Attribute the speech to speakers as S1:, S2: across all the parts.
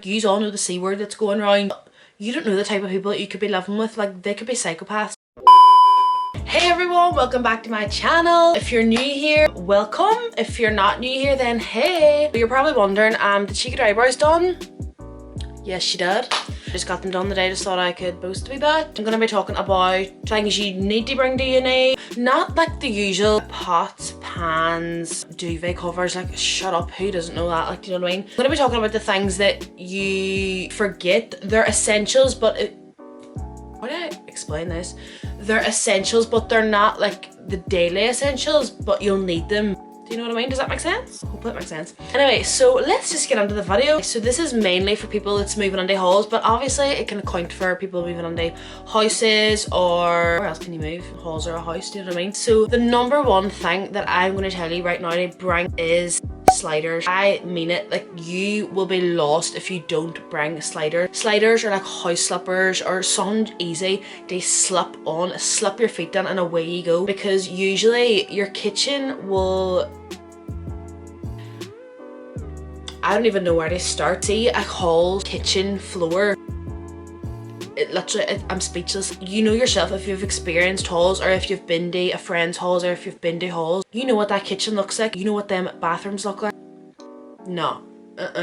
S1: You all know the C word that's going around. You don't know the type of people that you could be living with. Like, they could be psychopaths. Hey everyone, welcome back to my channel. If you're new here, welcome. If you're not new here, then hey. You're probably wondering, did she get her eyebrows done? Yes, she did. Just got them done today, just thought I could boast a wee bit. I'm gonna be talking about things you need to bring to uni. Not like the usual pots, pans, duvet covers, like shut up, who doesn't know that, like, do you know what I mean? I'm gonna be talking about the things that you forget. They're essentials, but how do I explain this? They're essentials, but they're not like the daily essentials, but you'll need them. Do you know what I mean? Does that make sense? Hopefully it makes sense. Anyway, so let's just get into the video. So this is mainly for people that's moving into halls, but obviously it can account for people moving into houses, or where else can you move? Halls or a house, do you know what I mean? So the number one thing that I'm going to tell you right now to bring is sliders. I mean it, like you will be lost if you don't bring sliders. Sliders are like house slippers, or sound easy. They slip on, slip your feet down and away you go, because usually your kitchen will, I don't even know where to start. See a hall kitchen floor, it literally, I'm speechless. You know yourself, if you've experienced halls, or if you've been to a friend's halls, or if you've been to halls, you know what that kitchen looks like. You know what them bathrooms look like. No,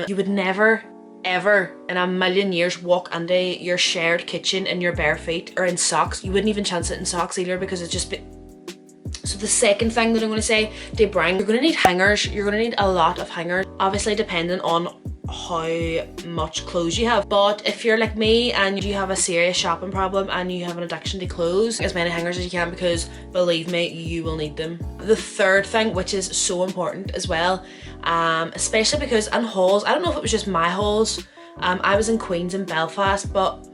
S1: you would never ever in a million years walk into your shared kitchen in your bare feet or in socks. You wouldn't even chance it in socks either, because it's just So the second thing that I'm going to say to bring, you're going to need hangers. You're going to need a lot of hangers, obviously depending on how much clothes you have. But if you're like me and you have a serious shopping problem and you have an addiction to clothes, as many hangers as you can, because believe me, you will need them. The third thing, which is so important as well, especially because in halls, I don't know if it was just my halls, I was in Queens and Belfast, but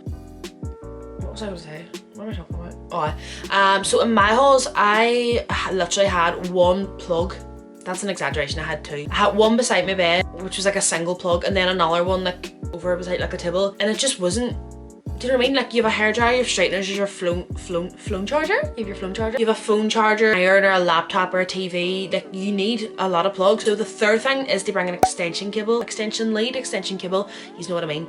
S1: what was I going to say? What am I talking about? Oh, so in my halls, I literally had one plug. That's an exaggeration, I had two. I had one beside my bed, which was like a single plug, and then another one like over beside like a table, and it just wasn't, do you know what I mean? Like you have a hairdryer, your straighteners, your phone charger? You have your phone charger? You have a phone charger, iron, or a laptop, or a TV. Like you need a lot of plugs. So the third thing is to bring an extension cable, extension lead, extension cable, you know what I mean.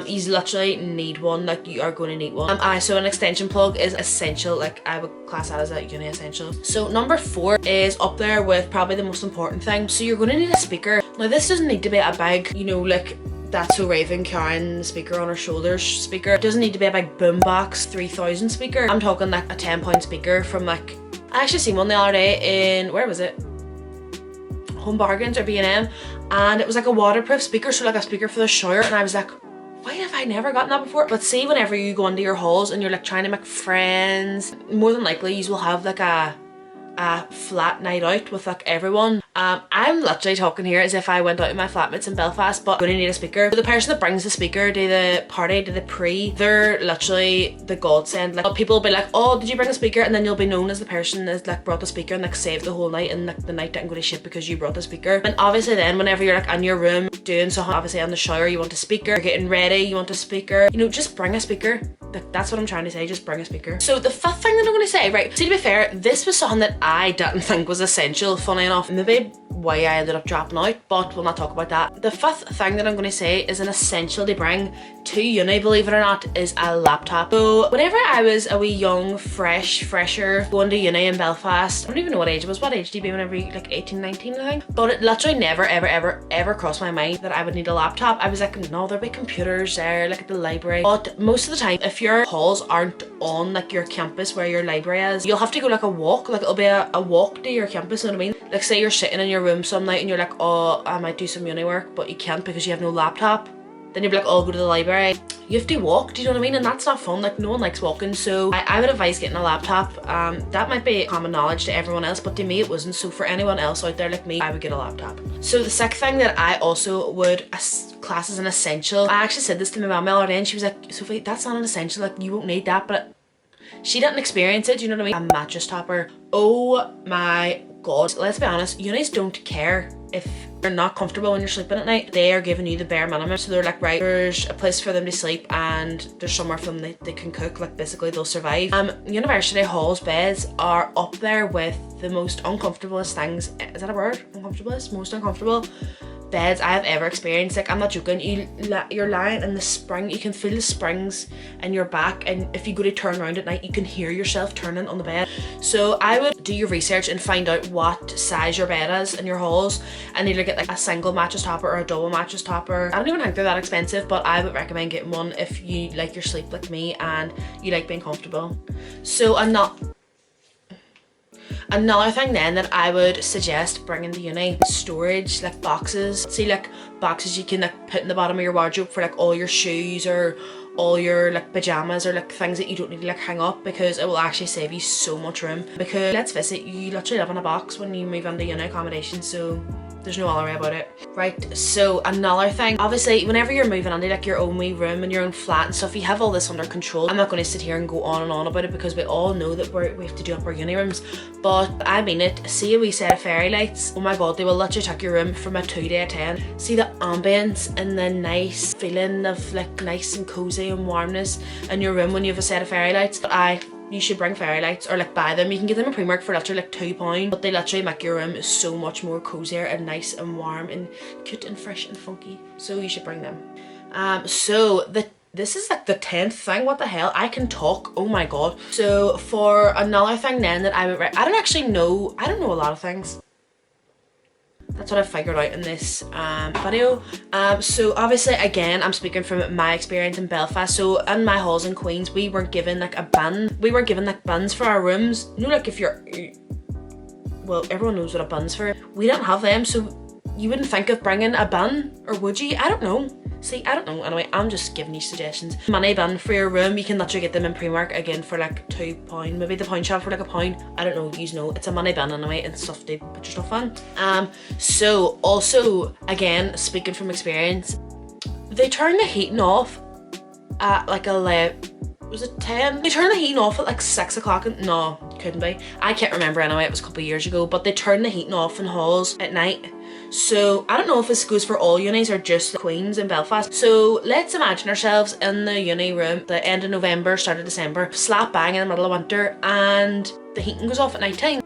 S1: You literally need one, like you are going to need one. So an extension plug is essential, like I would class that as a uni essential. So number 4 is up there with probably the most important thing. So you're going to need a speaker. Now this doesn't need to be a big, you know, like That's So Raven carrying the speaker on her shoulders speaker. It doesn't need to be a big boombox 3000 speaker. I'm talking like a £10 speaker from like, I actually seen one the other day in, where was it? Home Bargains or B&M, and it was like a waterproof speaker, so like a speaker for the shower, and I was like, why have I never gotten that before? But see, whenever you go into your halls and you're like trying to make friends, more than likely you will have like a flat night out with like everyone. I'm literally talking here as if I went out with my flatmates in Belfast, but I'm gonna need a speaker. So the person that brings the speaker to the party, to the pre, they're literally the godsend. Like people will be like, oh, did you bring a speaker? And then you'll be known as the person that like brought the speaker and like saved the whole night, and like the night didn't go to shit because you brought the speaker. And obviously then whenever you're like in your room doing something, obviously in the shower you want a speaker, you're getting ready, you want a speaker, you know, just bring a speaker. Like, that's what I'm trying to say, just bring a speaker. So the fifth thing that I'm going to say, right, so to be fair, this was something that I didn't think was essential, funny enough, maybe why I ended up dropping out, but we'll not talk about that. The fifth thing that I'm going to say is an essential to bring to uni, believe it or not, is a laptop. So whenever I was a wee young, fresher, going to uni in Belfast, I don't even know what age it was. What age do you be whenever you, like 18, 19, I think? But it literally never, ever crossed my mind that I would need a laptop. I was like, no, there'll be computers there, like at the library. But most of the time, if your halls aren't on like your campus where your library is, you'll have to go like a walk, like it'll be a walk to your campus, you know what I mean? Like say you're sitting in your room some night and you're like, oh, I might do some uni work, but you can't because you have no laptop. Then you'd be like, oh, I'll go to the library. You have to walk, do you know what I mean? And that's not fun, like no one likes walking. So I would advise getting a laptop. That might be common knowledge to everyone else, but to me it wasn't. So for anyone else out there like me, I would get a laptop. So the sixth thing that I also would class as an essential, I actually said this to my mum the other day and she was like, Sophie, that's not an essential, like you won't need that, but she didn't experience it, do you know what I mean? A mattress topper. Oh my God, let's be honest, unis don't care if you're not comfortable when you're sleeping at night. They are giving you the bare minimum. So they're like, right, there's a place for them to sleep and there's somewhere for them they can cook. Like basically they'll survive. University halls beds are up there with the most uncomfortablest things. Is that a word? Uncomfortablest? Most uncomfortable beds I have ever experienced. Like, I'm not joking. You're lying in the spring, you can feel the springs in your back, and if you go to turn around at night you can hear yourself turning on the bed. So I would do your research and find out what size your bed is in your halls, and either get like a single mattress topper or a double mattress topper. I don't even think they're that expensive, but I would recommend getting one if you like your sleep like me and you like being comfortable. So another thing then that I would suggest bringing to uni, storage, like boxes. See, like boxes you can like put in the bottom of your wardrobe for like all your shoes or all your like pajamas or like things that you don't need to like hang up, because it will actually save you so much room. Because let's face it, you literally live in a box when you move into uni accommodation, so there's no other way about it. Right, so another thing, obviously whenever you're moving into like your own wee room and your own flat and stuff, you have all this under control. I'm not going to sit here and go on and on about it because we all know that we have to do up our uni rooms, but I mean it. See a wee set of fairy lights, oh my god, they will literally take your room from a 2 to a 10. See the ambience and the nice feeling of like nice and cozy and warmness in your room when you have a set of fairy lights. You should bring fairy lights or like buy them. You can get them in Primark for literally like £2, but they literally make your room so much more cozier and nice and warm and cute and fresh and funky. So you should bring them. This is like the 10th thing. What the hell? I can talk. Oh my god. So for another thing then that I would I don't know a lot of things. That's what I figured out in this video. So obviously again I'm speaking from my experience in Belfast. So in my halls in Queens we were given like a bin. We were given like bins for our rooms. You know, like if well, everyone knows what a bin's for. We don't have them, so you wouldn't think of bringing a bin, or would you? I don't know. See, I don't know. Anyway, I'm just giving you suggestions. Money bin for your room, you can literally get them in Primark again for like £2. Maybe the pound shop for like £1. I don't know, you know, it's a money bin anyway and stuff to put your stuff on. So also, again, speaking from experience, they turn the heating off at like 11, was it 10? They turned the heating off at like 6 o'clock. No, couldn't be. I can't remember anyway, it was a couple of years ago, but they turned the heating off in halls at night. So I don't know if this goes for all unis or just the Queens in Belfast. So let's imagine ourselves in the uni room, the end of November, start of December, slap bang in the middle of winter, and the heating goes off at night time.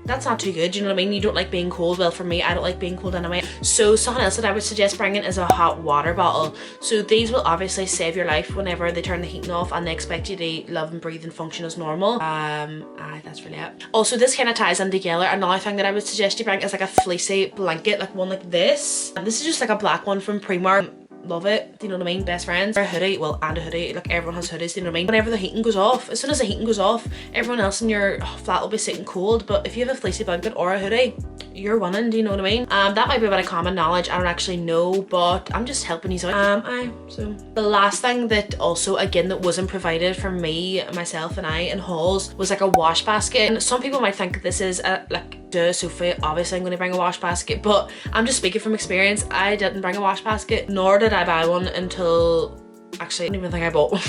S1: That's not too good, you know what I mean? You don't like being cold. Well, for me, I don't like being cold anyway. So something else that I would suggest bringing is a hot water bottle. So these will obviously save your life whenever they turn the heating off and they expect you to live and breathe and function as normal. That's really it. Also, this kind of ties in together. Another thing that I would suggest you bring is like a fleecy blanket, like one like this. And this is just like a black one from Primark. Love it, do you know what I mean? Best friends. Or a hoodie, well, and a hoodie, like everyone has hoodies, do you know what I mean? Whenever the heating goes off, as soon as the heating goes off, everyone else in your flat will be sitting cold, but if you have a fleecy blanket or a hoodie, you're winning, do you know what I mean? That might be a bit of common knowledge, I don't actually know, but I'm just helping you out. So the last thing that also, again, that wasn't provided for me, myself and I in halls was like a wash basket. And some people might think this is like, duh, Sophie, obviously I'm going to bring a wash basket, but I'm just speaking from experience. I didn't bring a wash basket, nor did I buy one until, actually I don't even think I bought one.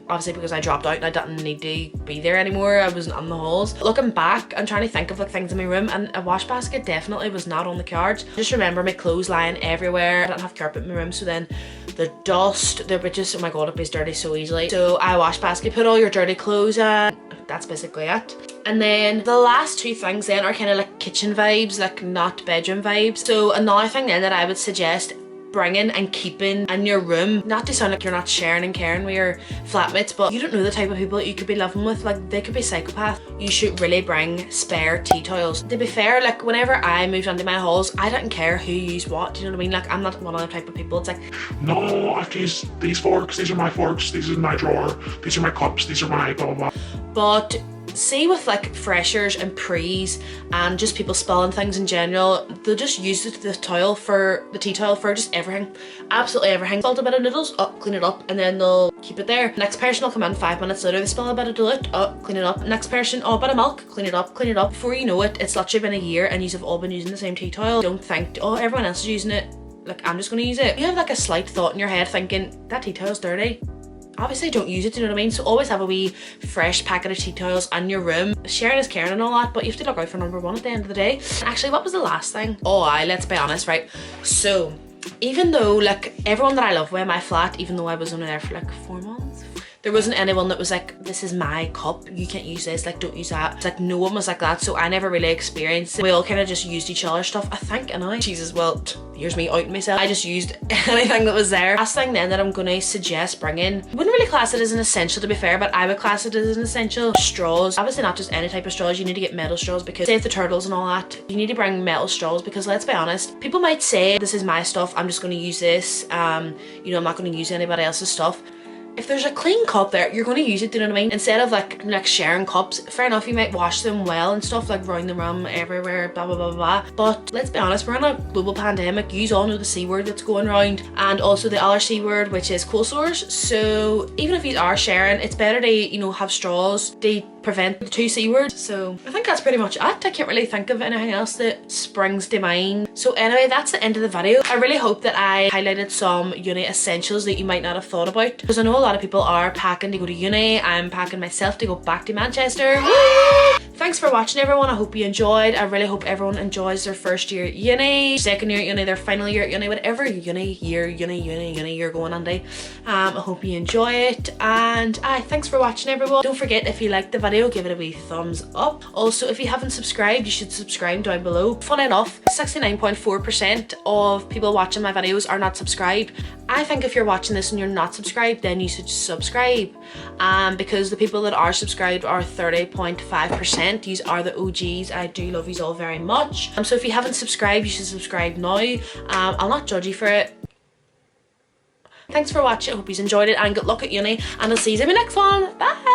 S1: Obviously because I dropped out and I didn't need to be there anymore. I wasn't on the halls. Looking back, I'm trying to think of like things in my room, and a wash basket definitely was not on the cards. Just remember my clothes lying everywhere. I didn't have carpet in my room, so then the dust, the bitches, oh my god, it gets dirty so easily. So I wash basket, put all your dirty clothes in. That's basically it. And then the last two things then are kind of like kitchen vibes, like not bedroom vibes. So another thing then that I would suggest bringing and keeping in your room, not to sound like you're not sharing and caring with your flatmates, but you don't know the type of people that you could be living with. Like, they could be psychopaths. You should really bring spare tea towels. To be fair, like whenever I moved into my halls, I didn't care who used what, do you know what I mean? Like, I'm not one of the type of people, it's like,
S2: no, I've used these forks, these are my forks, these are my drawer, these are my cups, these are my blah blah blah.
S1: But see, with like freshers and prees and just people spilling things in general, they'll just use the tea towel for just everything, absolutely everything. Spill a bit of noodles, oh, clean it up, and then they'll keep it there. Next person will come in 5 minutes later, they spill a bit of dilute, oh, clean it up. Next person, oh, a bit of milk, clean it up, clean it up. Before you know it, it's literally been a year and you've all been using the same tea towel. Don't think, oh, everyone else is using it, like I'm just gonna use it. You have like a slight thought in your head thinking, that tea towel's dirty. obviously don't use it, do you know what I mean? So always have a wee fresh packet of tea towels in your room. Sharing is caring and all that, but you have to look out for number one at the end of the day. Actually, what was the last thing? Oh, let's be honest, right? So even though like everyone that I love with in my flat, even though I was only there for like 4 months, there wasn't anyone that was like, this is my cup, you can't use this, like don't use that. It's like no one was like that, so I never really experienced it. We all kind of just used each other's stuff, I think, and Jesus, well, here's me outing myself. I just used anything that was there. Last thing then that I'm gonna suggest bringing, wouldn't really class it as an essential to be fair, but I would class it as an essential. Straws. Obviously not just any type of straws, you need to get metal straws because save the turtles and all that. You need to bring metal straws because let's be honest, people might say, this is my stuff, I'm just gonna use this, you know, I'm not gonna use anybody else's stuff. If there's a clean cup there, you're going to use it, do you know what I mean? Instead of like sharing cups, fair enough, you might wash them well and stuff, like round the room, everywhere, blah, blah, blah, blah. But let's be honest, we're in a global pandemic. You all know the C word that's going around, and also the other C word, which is cold sores. So even if you are sharing, it's better to, you know, have straws. They prevent the 2 C words. So I think that's pretty much it. I can't really think of anything else that springs to mind. So anyway, that's the end of the video. I really hope that I highlighted some uni essentials that you might not have thought about, because I know a lot of people are packing to go to uni. I'm packing myself to go back to Manchester. Thanks for watching everyone. I hope you enjoyed. I really hope everyone enjoys their first year at uni, second year at uni, their final year at uni, whatever uni you're going on day. I hope you enjoy it, and thanks for watching everyone. Don't forget, if you liked the video, give it a wee thumbs up. Also, if you haven't subscribed, you should subscribe down below. Funny enough, 69.4% of people watching my videos are not subscribed. I think if you're watching this and you're not subscribed, then you should subscribe, because the people that are subscribed are 30.5%. These are the OGs. I do love you all very much. So if you haven't subscribed, you should subscribe now. I'll not judge you for it. Thanks for watching. I hope you enjoyed it, and good luck at uni, and I'll see you in my next one. Bye.